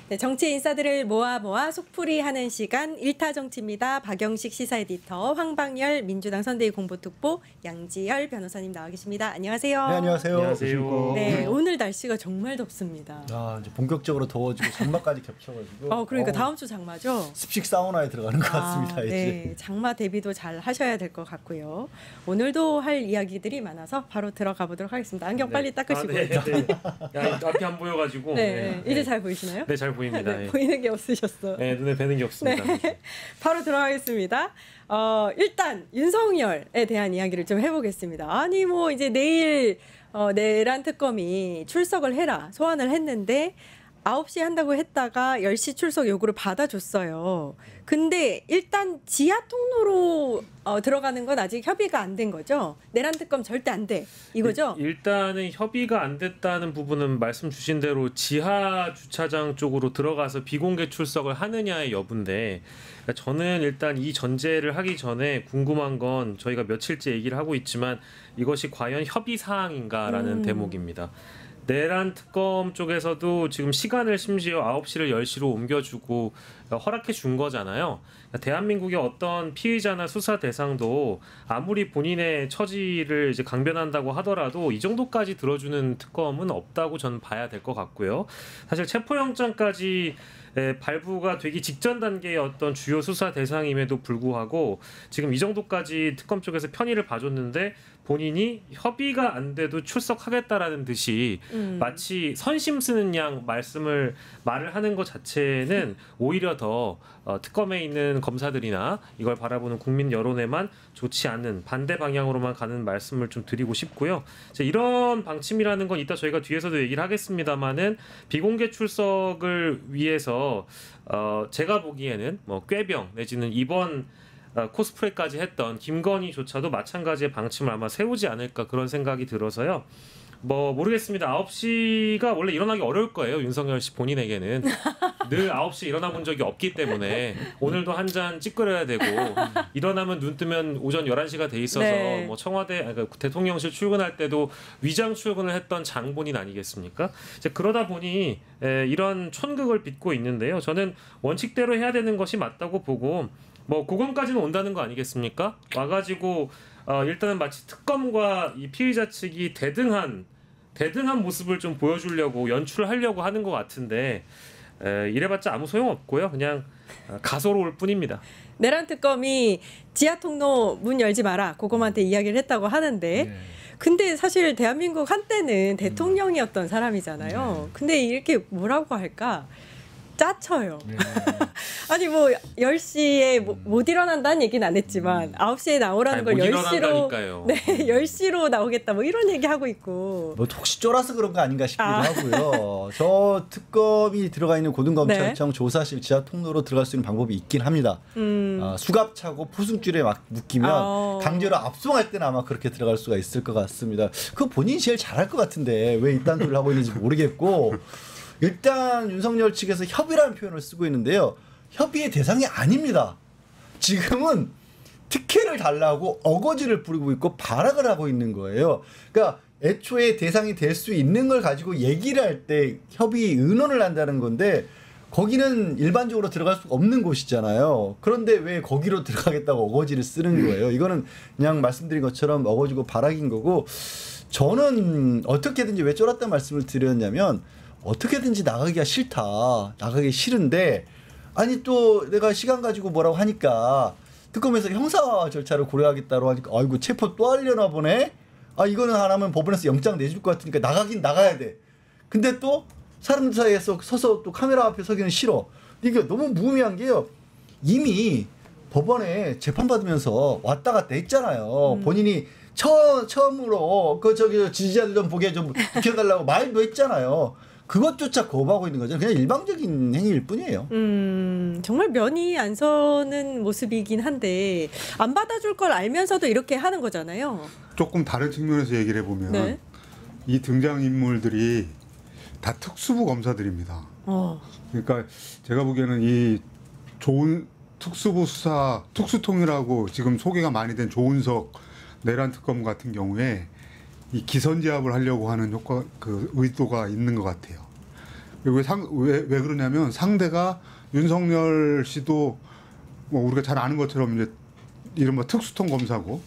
네, 정치 인사들을 모아 속풀이하는 시간 일타정치입니다. 박영식 시사 에디터, 황방열 민주당 선대위 공보특보, 양지열 변호사님 나와 계십니다. 안녕하세요. 네, 안녕하세요. 안녕하세요. 네, 오늘 날씨가 정말 덥습니다. 아, 이제 본격적으로 더워지고 장마까지 겹쳐가지고. 그러니까 다음 주 장마죠? 습식 사우나에 들어가는 것 같습니다. 이제. 네, 장마 대비도 잘 하셔야 될 것 같고요. 오늘도 할 이야기들이 많아서 바로 들어가 보도록 하겠습니다. 안경 빨리 닦으시고. 네. 야, 앞이 안 보여가지고. 네, 이제 잘 보이시나요? 네, 잘 보입니다. 네, 보이는 게 없으셨어. 네, 눈에 뵈는 게 없습니다. 네, 바로 들어가겠습니다. 일단 윤석열에 대한 이야기를 좀 해보겠습니다. 아니 뭐 이제 내일 내란 특검이 출석을 해라 소환을 했는데 9시에 한다고 했다가 10시 출석 요구를 받아줬어요. 근데 일단 지하 통로로 들어가는 건 아직 협의가 안 된 거죠? 내란 특검 절대 안 돼. 이거죠? 일단은 협의가 안 됐다는 부분은 말씀 주신 대로 지하 주차장 쪽으로 들어가서 비공개 출석을 하느냐의 여부인데, 그러니까 저는 일단 이 전제를 하기 전에 궁금한 건 저희가 며칠째 얘기를 하고 있지만 이것이 과연 협의 사항인가라는 대목입니다. 내란 특검 쪽에서도 지금 시간을 심지어 9시를 10시로 옮겨주고 허락해 준 거잖아요. 그러니까 대한민국의 어떤 피의자나 수사 대상도 아무리 본인의 처지를 이제 강변한다고 하더라도 이 정도까지 들어주는 특검은 없다고 저는 봐야 될 것 같고요. 사실 체포영장까지 발부가 되기 직전 단계의 어떤 주요 수사 대상임에도 불구하고 지금 이 정도까지 특검 쪽에서 편의를 봐줬는데 본인이 협의가 안 돼도 출석하겠다라는 듯이 마치 선심 쓰는 양 말을 하는 것 자체는 오히려 더 특검에 있는 검사들이나 이걸 바라보는 국민 여론에만 좋지 않는 반대 방향으로만 가는 말씀을 좀 드리고 싶고요. 이런 방침이라는 건 이따 저희가 뒤에서도 얘기를 하겠습니다만은 비공개 출석을 위해서 제가 보기에는 뭐 꾀병 내지는 이번 코스프레까지 했던 김건희조차도 마찬가지의 방침을 아마 세우지 않을까 그런 생각이 들어서요. 뭐 모르겠습니다. 9시가 원래 일어나기 어려울 거예요. 윤석열 씨 본인에게는 늘 9시에 일어나 본 적이 없기 때문에 오늘도 한 잔 찌끄려야 되고 일어나면 눈 뜨면 오전 11시가 돼 있어서 네. 뭐 청와대 그러니까 대통령실 출근할 때도 위장 출근을 했던 장본인 아니겠습니까? 이제 그러다 보니 이런 촌극을 빚고 있는데요. 저는 원칙대로 해야 되는 것이 맞다고 보고 뭐 그건까지는 온다는 거 아니겠습니까? 와가지고 일단은 마치 특검과 이 피의자 측이 대등한 모습을 좀 보여주려고 연출하려고 하는 것 같은데 이래봤자 아무 소용 없고요. 그냥 가소로울 뿐입니다. 내란 특검이 지하 통로 문 열지 마라 고검한테 이야기를 했다고 하는데 근데 사실 대한민국 한때는 대통령이었던 사람이잖아요. 근데 이렇게 뭐라고 할까? 짜쳐요. 아니 뭐 10시에 못 일어난다는 얘기는 안 했지만 9시에 나오라는 걸 10시로 네, 10시로 나오겠다 뭐 이런 얘기 하고 있고. 뭐 혹시 쫄아서 그런 거 아닌가 싶기도 하고요. 저 특검이 들어가 있는 고등검찰청 조사실 지하 통로로 들어갈 수 있는 방법이 있긴 합니다. 수갑 차고 포승줄에 막 묶이면 강제로 압송할 때는 아마 그렇게 들어갈 수가 있을 것 같습니다. 그거 본인이 제일 잘할 것 같은데 왜 이딴 소리를 하고 있는지 모르겠고 일단 윤석열 측에서 협의라는 표현을 쓰고 있는데요. 협의의 대상이 아닙니다. 지금은 특혜를 달라고 어거지를 부리고 있고 발악을 하고 있는 거예요. 그러니까 애초에 대상이 될 수 있는 걸 가지고 얘기를 할 때 협의 의논을 한다는 건데 거기는 일반적으로 들어갈 수가 없는 곳이잖아요. 그런데 왜 거기로 들어가겠다고 어거지를 쓰는 거예요. 이거는 그냥 말씀드린 것처럼 어거지고 발악인 거고 저는 어떻게든지 왜 쫄았다는 말씀을 드렸냐면 어떻게든지 나가기가 싫다. 나가기 싫은데 아니 또 내가 시간 가지고 뭐라고 하니까 특검에서 형사 절차를 고려하겠다고 하니까 아이고 체포 또 하려나 보네. 아 이거는 안 하면 법원에서 영장 내줄 것 같으니까 나가긴 나가야 돼. 근데 또 사람들 사이에서 서서 또 카메라 앞에 서기는 싫어. 이게 너무 무의미한 게요. 이미 법원에 재판받으면서 왔다 갔다 했잖아요. 본인이 처음으로 그 저기 지지자들 좀 보게 좀 비켜달라고 말도 했잖아요. 그것조차 거부하고 있는 거죠. 그냥 일방적인 행위일 뿐이에요. 정말 면이 안 서는 모습이긴 한데 안 받아줄 걸 알면서도 이렇게 하는 거잖아요. 조금 다른 측면에서 얘기를 해보면 이 등장인물들이 다 특수부 검사들입니다. 그러니까 제가 보기에는 이 좋은 특수부 수사 특수통이라고 지금 소개가 많이 된 조은석 내란 특검 같은 경우에 이 기선제압을 하려고 하는 그 의도가 있는 것 같아요. 왜 그러냐면 상대가 윤석열 씨도 뭐 우리가 잘 아는 것처럼 이제 이른바 특수통 검사고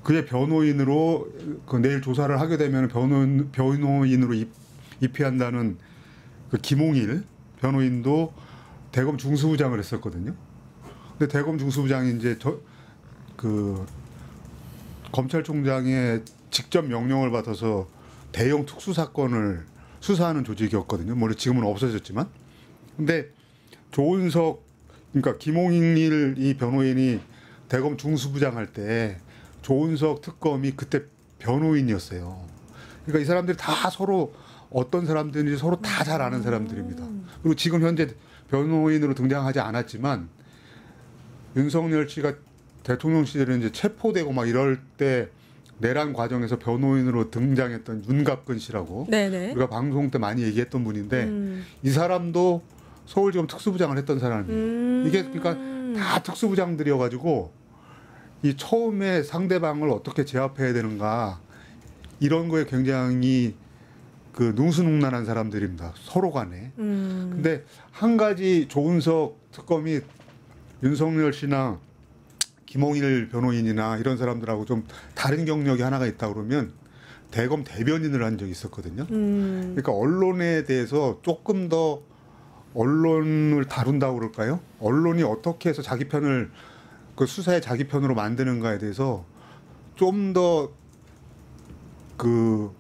그의 변호인으로 그 내일 조사를 하게 되면 변호인으로 입회한다는 그 김홍일 변호인도 대검 중수부장을 했었거든요. 근데 대검 중수부장이 이제 그 검찰총장의 직접 명령을 받아서 대형 특수 사건을 수사하는 조직이었거든요. 물론 지금은 없어졌지만. 근데 조은석 그러니까 김홍일 이 변호인이 대검 중수부장 할 때 조은석 특검이 그때 변호인이었어요. 그러니까 이 사람들이 다 서로 어떤 사람들인지 서로 다 잘 아는 사람들입니다. 그리고 지금 현재 변호인으로 등장하지 않았지만 윤석열 씨가 대통령 시절에 이제 체포되고 막 이럴 때 내란 과정에서 변호인으로 등장했던 윤갑근 씨라고 네네. 우리가 방송 때 많이 얘기했던 분인데 이 사람도 서울지검 특수부장을 했던 사람이에요. 이게 그러니까 다 특수부장들이어가지고 이 처음에 상대방을 어떻게 제압해야 되는가 이런 거에 굉장히 그 능수능란한 사람들입니다. 서로 간에. 근데 한 가지 조은석 특검이 윤석열 씨나 김홍일 변호인이나 이런 사람들하고 좀 다른 경력이 하나가 있다 그러면 대검 대변인을 한 적이 있었거든요. 그러니까 언론에 대해서 조금 더 언론을 다룬다고 그럴까요? 언론이 어떻게 해서 자기 편을 그 수사의 자기 편으로 만드는가에 대해서 좀 더 그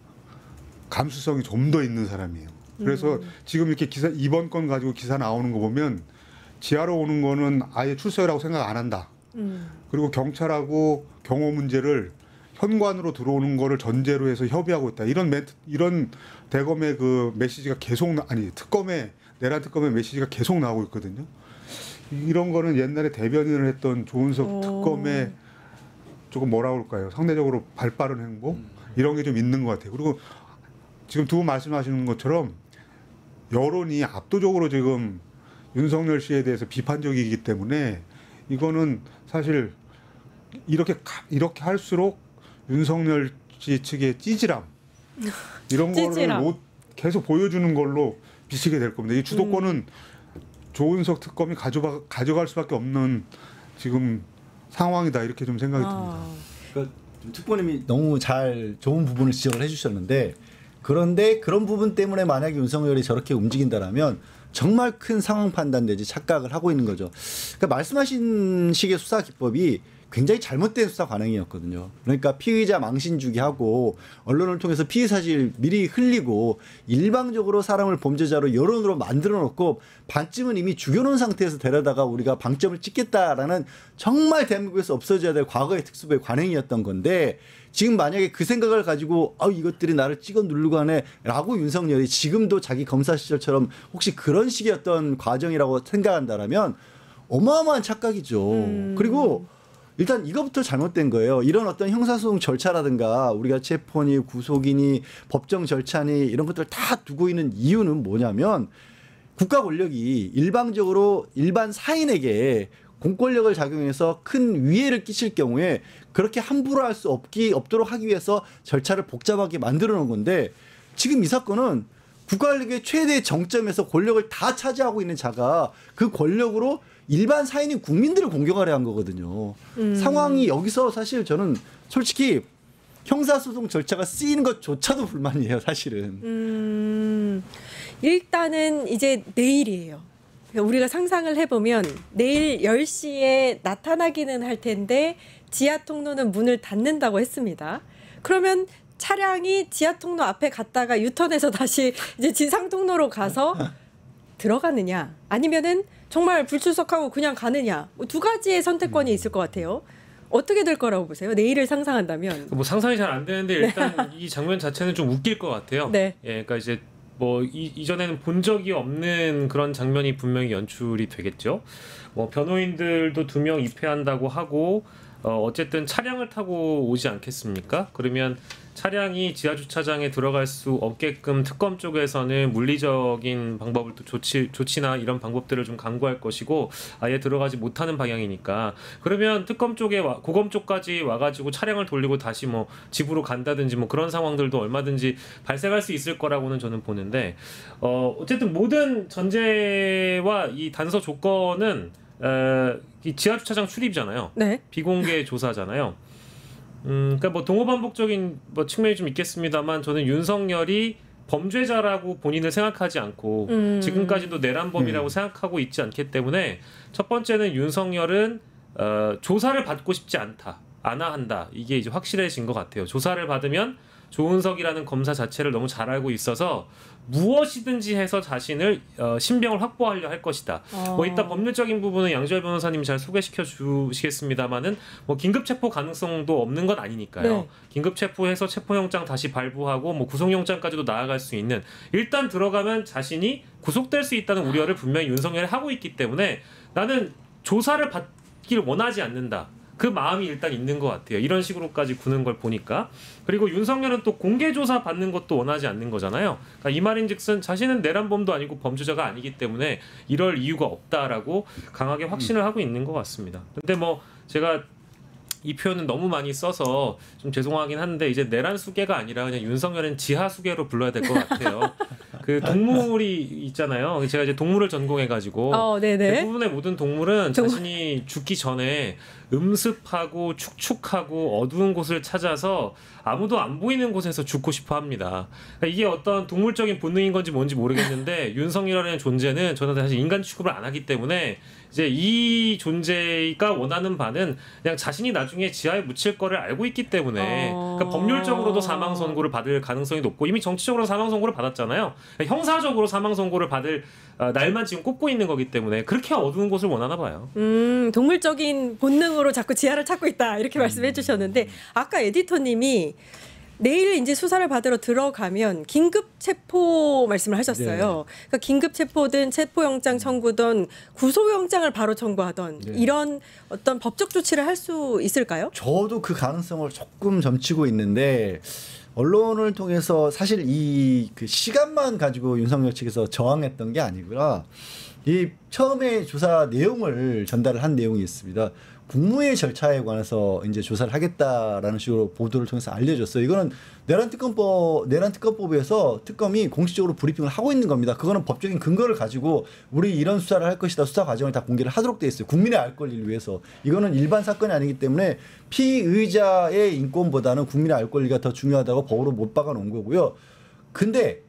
감수성이 좀 더 있는 사람이에요. 그래서 지금 이렇게 기사 이번 건 가지고 기사 나오는 거 보면 지하로 오는 거는 아예 출석이라고 생각 안 한다. 그리고 경찰하고 경호 문제를 현관으로 들어오는 거를 전제로 해서 협의하고 있다. 이런 대검의 그 메시지가 계속 특검의 내란 특검의 메시지가 계속 나오고 있거든요. 이런 거는 옛날에 대변인을 했던 조은석 특검의 조금 뭐라 그럴까요? 상대적으로 발빠른 행보 이런 게 좀 있는 것 같아요. 그리고 지금 두 분 말씀하시는 것처럼 여론이 압도적으로 지금 윤석열 씨에 대해서 비판적이기 때문에 이거는 사실 이렇게 할수록 윤석열 씨 측의 찌질함 이런 거를 계속 보여주는 걸로 비치게 될 겁니다. 이 주도권은 조은석 특검이 가져갈 수밖에 없는 지금 상황이다 이렇게 좀 생각이 듭니다. 그러니까 특보님이 너무 좋은 부분을 지적을 해주셨는데 그런데 그런 부분 때문에 만약에 윤석열이 저렇게 움직인다라면 정말 큰 상황 판단 내지 착각을 하고 있는 거죠. 그러니까 말씀하신 식의 수사 기법이 굉장히 잘못된 수사 관행이었거든요. 그러니까 피의자 망신 주기 하고 언론을 통해서 피의 사실 미리 흘리고 일방적으로 사람을 범죄자로 여론으로 만들어 놓고 반쯤은 이미 죽여놓은 상태에서 데려다가 우리가 방점을 찍겠다라는 정말 대한민국에서 없어져야 될 과거의 특수부의 관행이었던 건데 지금 만약에 그 생각을 가지고 이것들이 나를 찍어 누르고 하네라고 윤석열이 지금도 자기 검사 시절처럼 혹시 그런 식의 어떤 과정이라고 생각한다라면 어마어마한 착각이죠. 그리고 일단 이거부터 잘못된 거예요. 이런 어떤 형사소송 절차라든가 우리가 체포니 구속이니 법정 절차니 이런 것들을 다 두고 있는 이유는 뭐냐면 국가 권력이 일방적으로 일반 사인에게 공권력을 작용해서 큰 위해를 끼칠 경우에 그렇게 함부로 할 수 없도록 하기 위해서 절차를 복잡하게 만들어 놓은 건데 지금 이 사건은 국가 권력의 최대 정점에서 권력을 다 차지하고 있는 자가 그 권력으로 일반 사인인 국민들을 공격하려 한 거거든요. 상황이 여기서 사실 저는 솔직히 형사소송 절차가 쓰이는 것조차도 불만이에요. 사실은. 일단은 이제 내일이에요. 우리가 상상을 해보면 내일 10시에 나타나기는 할 텐데 지하통로는 문을 닫는다고 했습니다. 그러면 차량이 지하통로 앞에 갔다가 유턴해서 다시 이제 지상통로로 가서 들어가느냐 아니면은 정말 불출석하고 그냥 가느냐 두 가지의 선택권이 있을 것 같아요. 어떻게 될 거라고 보세요? 내일을 상상한다면. 뭐 상상이 잘 안 되는데 일단 네. 이 장면 자체는 좀 웃길 것 같아요. 네. 예, 그러니까 이제 뭐 이전에는 본 적이 없는 그런 장면이 분명히 연출이 되겠죠. 뭐 변호인들도 2명 입회한다고 하고 어쨌든 차량을 타고 오지 않겠습니까? 그러면 차량이 지하 주차장에 들어갈 수 없게끔 특검 쪽에서는 물리적인 방법을 또 조치나 이런 방법들을 좀 강구할 것이고 아예 들어가지 못하는 방향이니까 그러면 특검 쪽에 고검 쪽까지 와가지고 차량을 돌리고 다시 뭐 집으로 간다든지 뭐 그런 상황들도 얼마든지 발생할 수 있을 거라고는 저는 보는데 어쨌든 모든 전제와 이 단서 조건은 이 지하 주차장 출입이잖아요. 네. 비공개 조사잖아요. 그러니까 뭐 동호반복적인 뭐 측면이 좀 있겠습니다만 저는 윤석열이 범죄자라고 본인을 생각하지 않고 지금까지도 내란범이라고 생각하고 있지 않기 때문에 첫 번째는 윤석열은 조사를 받고 싶지 않다, 안아 한다 이게 이제 확실해진 것 같아요. 조사를 받으면 조은석이라는 검사 자체를 너무 잘 알고 있어서 무엇이든지 해서 자신을 신병을 확보하려 할 것이다. 뭐 이따 법률적인 부분은 양지열 변호사님이 잘 소개시켜 주시겠습니다만은 뭐 긴급 체포 가능성도 없는 건 아니니까요. 네. 긴급 체포해서 체포영장 다시 발부하고 뭐 구속영장까지도 나아갈 수 있는 일단 들어가면 자신이 구속될 수 있다는 우려를 분명히 윤석열이 하고 있기 때문에 나는 조사를 받길 원하지 않는다. 그 마음이 일단 있는 것 같아요. 이런 식으로까지 구는 걸 보니까. 그리고 윤석열은 또 공개조사 받는 것도 원하지 않는 거잖아요. 그러니까 이 말인즉슨 자신은 내란범도 아니고 범죄자가 아니기 때문에 이럴 이유가 없다라고 강하게 확신을 하고 있는 것 같습니다. 근데 뭐 제가 이 표현은 너무 많이 써서 좀 죄송하긴 한데 이제 내란 수계가 아니라 그냥 윤석열은 지하 수계로 불러야 될 것 같아요. 그 동물이 있잖아요. 제가 이제 동물을 전공해가지고 대부분의 모든 동물은 자신이 죽기 전에 음습하고 축축하고 어두운 곳을 찾아서 아무도 안 보이는 곳에서 죽고 싶어 합니다. 그러니까 이게 어떤 동물적인 본능인 건지 뭔지 모르겠는데 윤석열이라는 존재는 저는 사실 인간 취급을 안 하기 때문에 이제 이 존재가 원하는 바는 그냥 자신이 나중에 지하에 묻힐 거를 알고 있기 때문에 그러니까 법률적으로도 사망 선고를 받을 가능성이 높고 이미 정치적으로 사망 선고를 받았잖아요. 그러니까 형사적으로 사망 선고를 받을 날만 지금 꼽고 있는 거기 때문에 그렇게 어두운 곳을 원하나 봐요. 동물적인 본능으로 자꾸 지하를 찾고 있다 이렇게 말씀해 주셨는데 아까 에디터님이 내일 이제 수사를 받으러 들어가면 긴급 체포 말씀을 하셨어요. 네. 그러니까 긴급 체포든 체포영장 청구든 구속영장을 바로 청구하던 이런 어떤 법적 조치를 할 수 있을까요? 저도 그 가능성을 조금 점치고 있는데 언론을 통해서 사실 이 그 시간만 가지고 윤석열 측에서 저항했던 게 아니구나. 이 처음에 조사 내용을 전달을 한 내용이 있습니다. 국무회의 절차에 관해서 이제 조사를 하겠다라는 식으로 보도를 통해서 알려졌어요. 이거는 내란특검법에서 특검이 공식적으로 브리핑을 하고 있는 겁니다. 그거는 법적인 근거를 가지고 우리 이런 수사를 할 것이다. 수사 과정을 다 공개를 하도록 돼 있어요. 국민의 알 권리를 위해서. 이거는 일반 사건이 아니기 때문에 피의자의 인권보다는 국민의 알 권리가 더 중요하다고 법으로 못 박아 놓은 거고요. 근데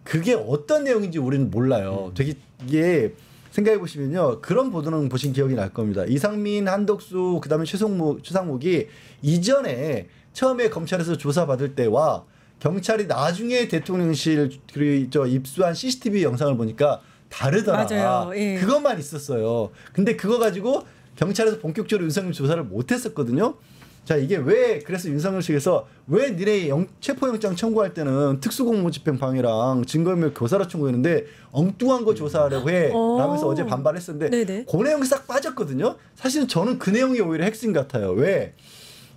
그게 어떤 내용인지 우리는 몰라요. 되게 이게 생각해 보시면요. 그런 보도는 보신 기억이 날 겁니다. 이상민, 한덕수, 그다음에 최상목이 이전에 처음에 검찰에서 조사받을 때와 경찰이 나중에 대통령실 그리고 입수한 CCTV 영상을 보니까 다르더라. 맞아요. 예. 그것만 있었어요. 근데 그거 가지고 경찰에서 본격적으로 윤석열 조사를 못 했었거든요. 자, 이게 왜 그래서 윤석열 측에서 왜 니네 체포영장 청구할 때는 특수공무집행 방해랑 증거인멸 교사로 청구했는데 엉뚱한 거 조사하려고 해 라면서 어제 반발했었는데 그 내용이 싹 빠졌거든요. 사실은 저는 그 내용이 오히려 핵심 같아요. 왜?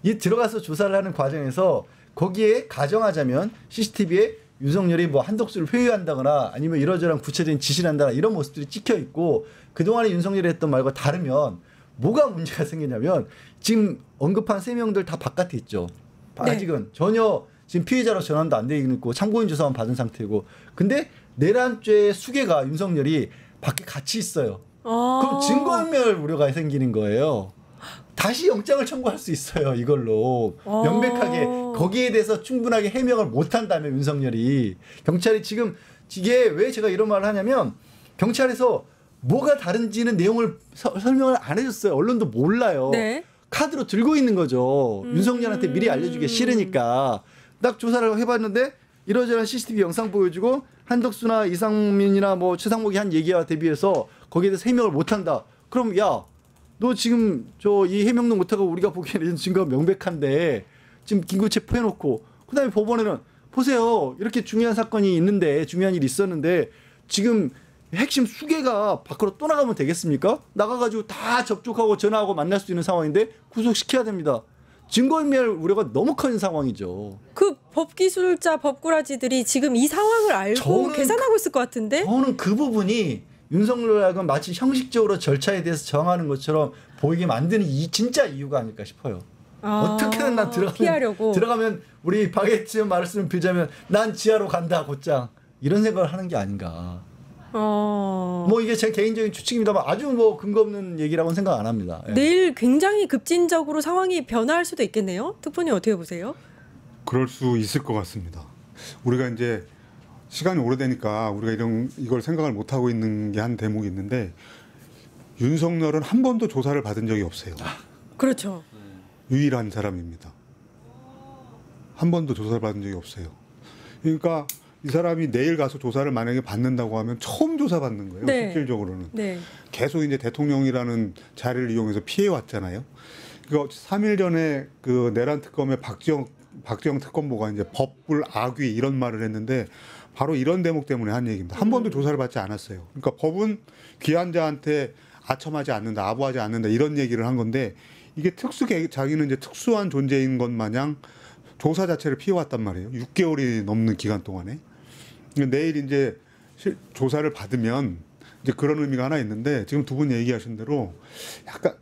이 들어가서 조사를 하는 과정에서 거기에 가정하자면 CCTV에 윤석열이 뭐 한덕수를 회유한다거나 아니면 이러저런 구체적인 지시를 한다거나 이런 모습들이 찍혀 있고 그동안에 윤석열이 했던 말과 다르면 뭐가 문제가 생기냐면 지금 언급한 3명들 다 바깥에 있죠. 아직은 전혀 지금 피해자로 전환도 안 돼 있고 참고인 조사만 받은 상태고 근데 내란죄 수괴가 윤석열이 밖에 같이 있어요. 그럼 증거인멸 우려가 생기는 거예요. 다시 영장을 청구할 수 있어요. 이걸로 명백하게 거기에 대해서 충분하게 해명을 못한다면 윤석열이 경찰이 지금 이게 왜 제가 이런 말을 하냐면 경찰에서 뭐가 다른지는 내용을 설명을 안 해줬어요. 언론도 몰라요. 네. 카드로 들고 있는 거죠. 윤석열한테 미리 알려주기 싫으니까. 딱 조사를 해봤는데 이러저런 CCTV 영상 보여주고 한덕수나 이상민이나 뭐 최상목이 한 얘기와 대비해서 거기에 대해서 해명을 못한다. 그럼 야, 너 지금 이 해명도 못하고 우리가 보기에는 증거가 명백한데 지금 긴급 체포해놓고 그다음에 법원에는 보세요. 이렇게 중요한 사건이 있는데 중요한 일이 있었는데 지금 핵심 수개가 밖으로 또 나가면 되겠습니까? 나가가지고 다 접촉하고 전화하고 만날 수 있는 상황인데 구속시켜야 됩니다. 증거인멸 우려가 너무 큰 상황이죠. 그 법기술자 법꾸라지들이 지금 이 상황을 알고 계산하고 있을 것 같은데? 저는 그 부분이 윤석열하고는 마치 형식적으로 절차에 대해서 정하는 것처럼 보이게 만드는 진짜 이유가 아닐까 싶어요. 어떻게든 난 들어가면 우리 박예진 말씀을 빌자면 난 지하로 간다 곧장 이런 생각을 하는 게 아닌가. 뭐 이게 제 개인적인 추측입니다만 아주 뭐 근거 없는 얘기라고는 생각 안 합니다. 예. 내일 굉장히 급진적으로 상황이 변화할 수도 있겠네요. 특보님 어떻게 보세요? 그럴 수 있을 것 같습니다. 우리가 이제 시간이 오래되니까 우리가 이걸 생각을 못 하고 있는 게 한 대목이 있는데 윤석열은 한 번도 조사를 받은 적이 없어요. 그렇죠. 유일한 사람입니다. 한 번도 조사를 받은 적이 없어요. 그러니까 이 사람이 내일 가서 조사를 만약에 받는다고 하면 처음 조사받는 거예요. 네. 실질적으로는. 네. 계속 이제 대통령이라는 자리를 이용해서 피해 왔잖아요. 그러니까 3일 전에 그 내란 특검의 박지영 특검보가 이제 법불 악위 이런 말을 했는데 바로 이런 대목 때문에 한 얘기입니다. 한 번도 조사를 받지 않았어요. 그러니까 법은 귀한 자한테 아첨하지 않는다, 아부하지 않는다 이런 얘기를 한 건데 이게 자기는 이제 특수한 존재인 것 마냥 조사 자체를 피해왔단 말이에요. 6개월이 넘는 기간 동안에. 내일 이제 조사를 받으면 이제 그런 의미가 하나 있는데 지금 두 분 얘기하신 대로 약간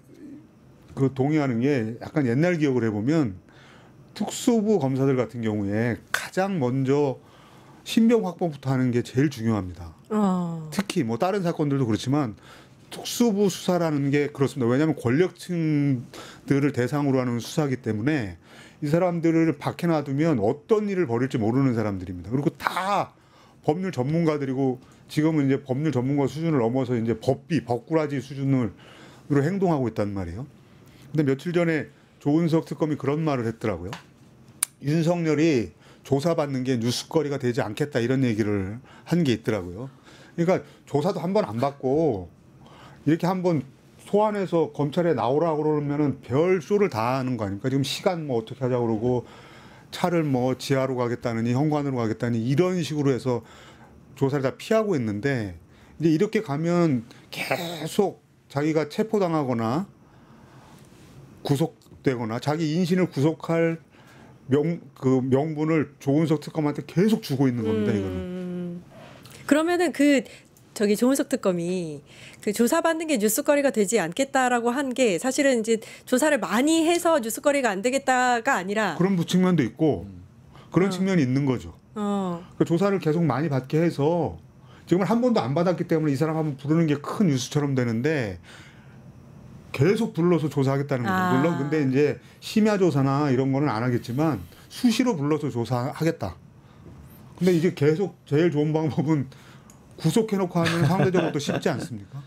그 동의하는 게 약간 옛날 기억을 해보면 특수부 검사들 같은 경우에 가장 먼저 신병 확보부터 하는 게 제일 중요합니다. 특히 뭐 다른 사건들도 그렇지만 특수부 수사라는 게 그렇습니다. 왜냐하면 권력층들을 대상으로 하는 수사이기 때문에 이 사람들을 밖에 놔두면 어떤 일을 벌일지 모르는 사람들입니다. 그리고 다 법률 전문가들이고 지금은 이제 법률 전문가 수준을 넘어서 이제 법꾸라지 수준으로 행동하고 있단 말이에요. 근데 며칠 전에 조은석 특검이 그런 말을 했더라고요. 윤석열이 조사받는 게 뉴스거리가 되지 않겠다 이런 얘기를 한 게 있더라고요. 그러니까 조사도 한 번 안 받고 이렇게 한번 소환해서 검찰에 나오라고 그러면은 별 쇼를 다 하는 거 아닙니까? 지금 시간 뭐 어떻게 하자고 그러고 차를 뭐 지하로 가겠다느니 현관으로 가겠다니 이런 식으로 해서 조사를 다 피하고 있는데 이제 이렇게 가면 계속 자기가 체포당하거나 구속되거나 자기 인신을 구속할 명분을 조은석 특검한테 계속 주고 있는 겁니다. 이거는. 그러면은 조은석 특검이 그 조사받는 게 뉴스거리가 되지 않겠다라고 한 게 사실은 이제 조사를 많이 해서 뉴스거리가 안 되겠다가 아니라 그런 측면도 있고 그런 측면이 있는 거죠. 그 조사를 계속 많이 받게 해서 지금은 한 번도 안 받았기 때문에 이 사람 한번 부르는 게 큰 뉴스처럼 되는데 계속 불러서 조사하겠다는 거죠. 물론 근데 이제 심야 조사나 이런 거는 안 하겠지만 수시로 불러서 조사하겠다. 근데 이제 계속 제일 좋은 방법은 구속해놓고 하면 상대적으로 또 쉽지 않습니까?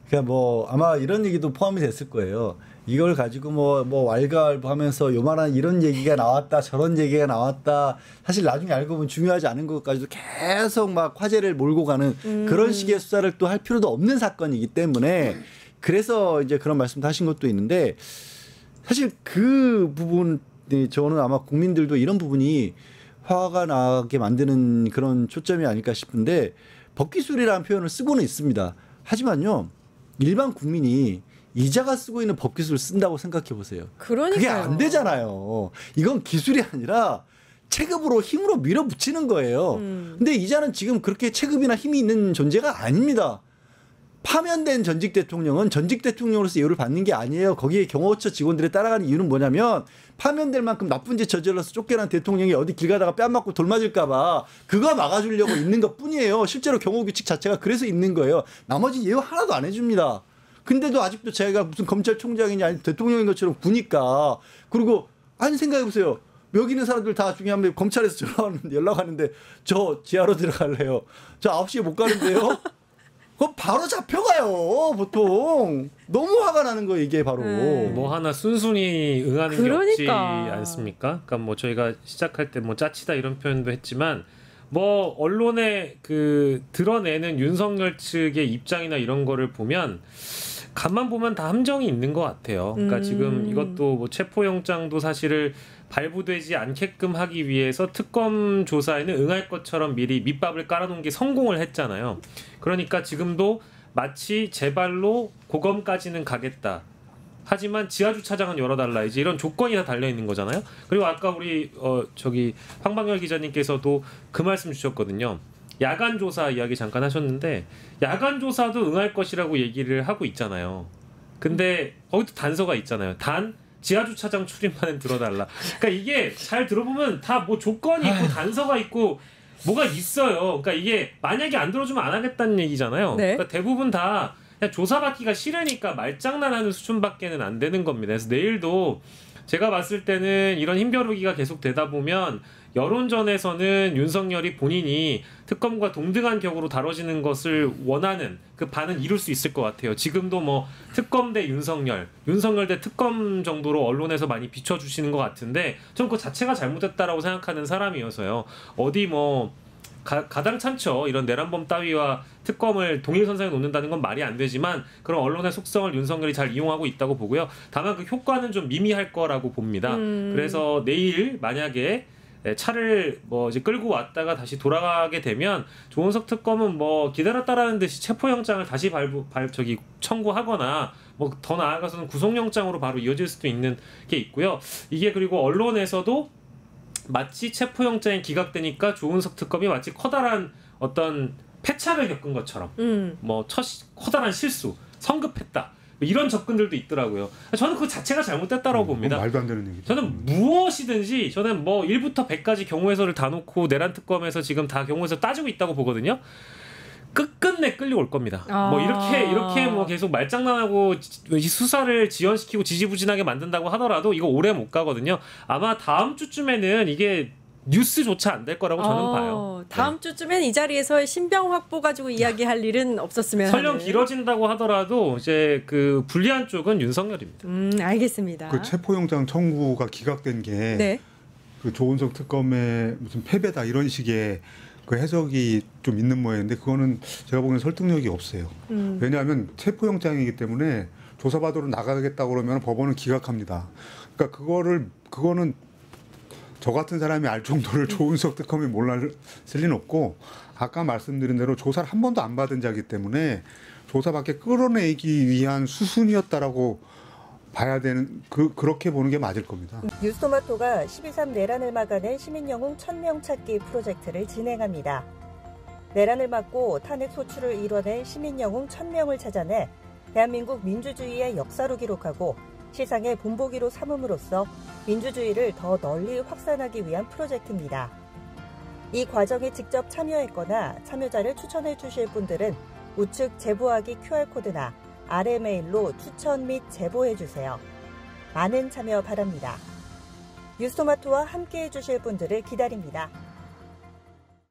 그러니까 뭐 아마 이런 얘기도 포함이 됐을 거예요. 이걸 가지고 뭐 왈가왈부하면서 요만한 이런 얘기가 나왔다, 저런 얘기가 나왔다. 사실 나중에 알고 보면 중요하지 않은 것까지도 계속 막 화제를 몰고 가는 그런 식의 수사를 또 할 필요도 없는 사건이기 때문에 그래서 이제 그런 말씀도 하신 것도 있는데 사실 그 부분이 저는 아마 국민들도 이런 부분이 화가 나게 만드는 그런 초점이 아닐까 싶은데 법기술이라는 표현을 쓰고는 있습니다. 하지만요, 일반 국민이 이자가 쓰고 있는 법기술을 쓴다고 생각해 보세요. 그러니까요. 그게 안 되잖아요. 이건 기술이 아니라 체급으로 힘으로 밀어붙이는 거예요. 근데 이자는 지금 그렇게 체급이나 힘이 있는 존재가 아닙니다. 파면된 전직 대통령은 전직 대통령으로서 예우를 받는 게 아니에요. 거기에 경호처 직원들이 따라가는 이유는 뭐냐면 파면될 만큼 나쁜 짓 저질러서 쫓겨난 대통령이 어디 길 가다가 뺨 맞고 돌 맞을까 봐 그거 막아주려고 있는 것 뿐이에요. 실제로 경호규칙 자체가 그래서 있는 거예요. 나머지 예우 하나도 안 해줍니다. 근데도 아직도 제가 무슨 검찰총장이냐 아니 대통령인 것처럼 구니까 그리고 아니 생각해보세요. 여기 있는 사람들 다 중요한데 검찰에서 연락하는데 저 지하로 들어갈래요. 저 9시에 못 가는데요. 그거 바로 잡혀가요. 보통 너무 화가 나는 거 이게 바로. 뭐 하나 순순히 응하는 게 그러니까. 없지 않습니까? 그러니까 뭐 저희가 시작할 때 뭐 짜치다 이런 표현도 했지만 뭐 언론에 그 드러내는 윤석열 측의 입장이나 이런 거를 보면 간만 보면 다 함정이 있는 것 같아요. 그러니까 지금 이것도 뭐 체포영장도 사실을 발부되지 않게끔 하기 위해서 특검 조사에는 응할 것처럼 미리 밑밥을 깔아놓은 게 성공을 했잖아요. 그러니까 지금도 마치 제 발로 고검까지는 가겠다. 하지만 지하주차장은 열어달라. 이제 이런 조건이 다 달려있는 거잖아요. 그리고 아까 우리 황방열 기자님께서도 그 말씀 주셨거든요. 야간 조사 이야기 잠깐 하셨는데 야간 조사도 응할 것이라고 얘기를 하고 있잖아요. 근데 거기도 단서가 있잖아요. 단 지하주차장 출입만은 들어달라. 그러니까 이게 잘 들어보면 다 뭐 조건이 있고 단서가 있고 뭐가 있어요. 그러니까 이게 만약에 안 들어주면 안 하겠다는 얘기잖아요. 네. 그러니까 대부분 다 그냥 조사받기가 싫으니까 말장난하는 수준밖에는 안 되는 겁니다. 그래서 내일도 제가 봤을 때는 이런 힘겨루기가 계속 되다 보면 여론전에서는 윤석열이 본인이 특검과 동등한 격으로 다뤄지는 것을 원하는 그 반은 이룰 수 있을 것 같아요. 지금도 뭐 특검 대 윤석열 대 특검 정도로 언론에서 많이 비춰주시는 것 같은데 전 그 자체가 잘못됐다라고 생각하는 사람이어서요. 어디 뭐 가당찮죠. 이런 내란범 따위와 특검을 동일선상에 놓는다는 건 말이 안 되지만 그런 언론의 속성을 윤석열이 잘 이용하고 있다고 보고요. 다만 그 효과는 좀 미미할 거라고 봅니다. 그래서 내일 만약에 차를 뭐 이제 끌고 왔다가 다시 돌아가게 되면 조은석 특검은 뭐 기다렸다라는 듯이 체포영장을 다시 청구하거나 뭐 더 나아가서는 구속영장으로 바로 이어질 수도 있는 게 있고요. 이게 그리고 언론에서도 마치 체포영장이 기각되니까 조은석 특검이 마치 커다란 어떤 패착을 겪은 것처럼 뭐 커다란 실수, 성급했다. 이런 접근들도 있더라고요. 저는 그 자체가 잘못됐다라고 봅니다. 말도 안 되는 얘기죠. 저는 무엇이든지 저는 뭐 1부터 100까지 경우해서를 다 놓고 내란 특검에서 지금 다 경우해서 따지고 있다고 보거든요. 끝끝내 끌려올 겁니다. 뭐 이렇게 뭐 계속 말장난하고 수사를 지연시키고 지지부진하게 만든다고 하더라도 이거 오래 못 가거든요. 아마 다음 주쯤에는 이게 뉴스조차 안 될 거라고 저는 봐요. 다음 주쯤엔 이 자리에서 신병 확보 가지고 이야기할 일은 없었으면 설령 하는. 길어진다고 하더라도 이제 그 불리한 쪽은 윤석열입니다. 알겠습니다. 그 체포영장 청구가 기각된 게 네. 그 조은석 특검의 무슨 패배다 이런 식의 그 해석이 좀 있는 모양인데 그거는 제가 보기엔 설득력이 없어요. 왜냐하면 체포영장이기 때문에 조사받으러 나가겠다고 그러면 법원은 기각합니다. 그러니까 그거는 저 같은 사람이 알 정도를 조은석 특검이 몰랐을 리는 없고 아까 말씀드린 대로 조사를 한 번도 안 받은 자이기 때문에 조사밖에 끌어내기 위한 수순이었다라고 봐야 되는 그렇게 보는 게 맞을 겁니다. 뉴스토마토가 12.3 내란을 막아낸 시민영웅 1000명 찾기 프로젝트를 진행합니다. 내란을 막고 탄핵 소추를 이뤄낸 시민영웅 1000명을 찾아내 대한민국 민주주의의 역사로 기록하고 시상의 본보기로 삼음으로써 민주주의를 더 널리 확산하기 위한 프로젝트입니다. 이 과정에 직접 참여했거나 참여자를 추천해 주실 분들은 우측 제보하기 QR코드나 아래 메일로 추천 및 제보해 주세요. 많은 참여 바랍니다. 뉴스토마토와 함께해 주실 분들을 기다립니다.